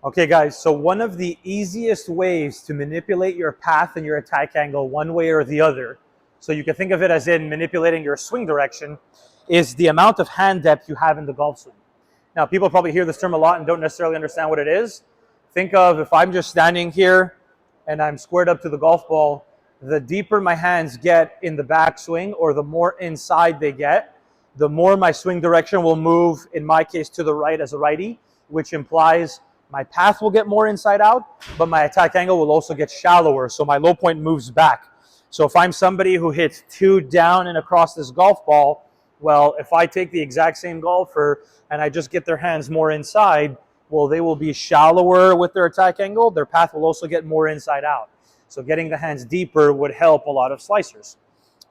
Okay guys, so one of the easiest ways to manipulate your path and your attack angle one way or the other, so you can think of it as in manipulating your swing direction, is the amount of hand depth you have in the golf swing. Now people probably hear this term a lot and don't necessarily understand what it is. Think of if I'm just standing here and I'm squared up to the golf ball, the deeper my hands get in the backswing or the more inside they get, the more my swing direction will move, in my case, to the right as a righty, which implies my path will get more inside out, but my attack angle will also get shallower, so my low point moves back. So if I'm somebody who hits 2 down and across this golf ball, well, if I take the exact same golfer and I just get their hands more inside, well, they will be shallower with their attack angle. Their path will also get more inside out. So getting the hands deeper would help a lot of slicers.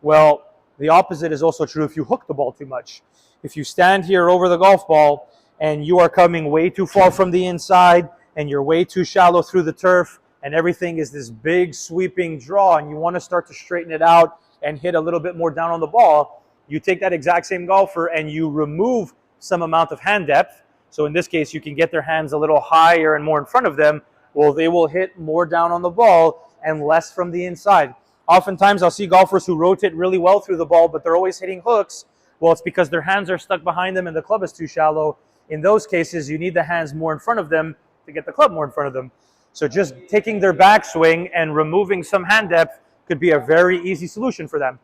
Well, the opposite is also true if you hook the ball too much. If you stand here over the golf ball and you are coming way too far from the inside and you're way too shallow through the turf and everything is this big sweeping draw and you want to start to straighten it out and hit a little bit more down on the ball, you take that exact same golfer and you remove some amount of hand depth. So in this case, you can get their hands a little higher and more in front of them. Well, they will hit more down on the ball and less from the inside. Oftentimes, I'll see golfers who rotate really well through the ball, but they're always hitting hooks. Well, it's because their hands are stuck behind them and the club is too shallow. In those cases, you need the hands more in front of them to get the club more in front of them. So just taking their backswing and removing some hand depth could be a very easy solution for them.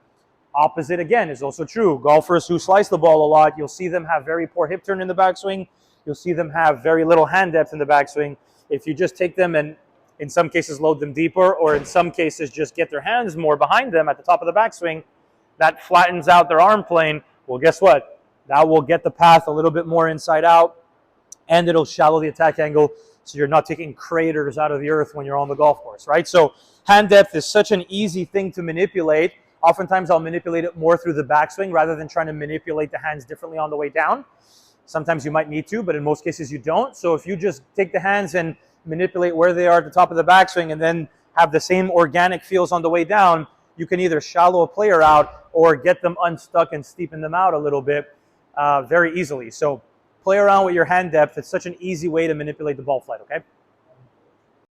Opposite, again, is also true. Golfers who slice the ball a lot, you'll see them have very poor hip turn in the backswing. You'll see them have very little hand depth in the backswing. If you just take them and in some cases load them deeper, or in some cases just get their hands more behind them at the top of the backswing, that flattens out their arm plane. Well, guess what? That will get the path a little bit more inside out, and it'll shallow the attack angle, so you're not taking craters out of the earth when you're on the golf course, right? So hand depth is such an easy thing to manipulate. Oftentimes I'll manipulate it more through the backswing rather than trying to manipulate the hands differently on the way down. Sometimes you might need to, but in most cases you don't. So if you just take the hands and manipulate where they are at the top of the backswing and then have the same organic feels on the way down, you can either shallow a player out or get them unstuck and steepen them out a little bit very easily. So play around with your hand depth. It's such an easy way to manipulate the ball flight, okay?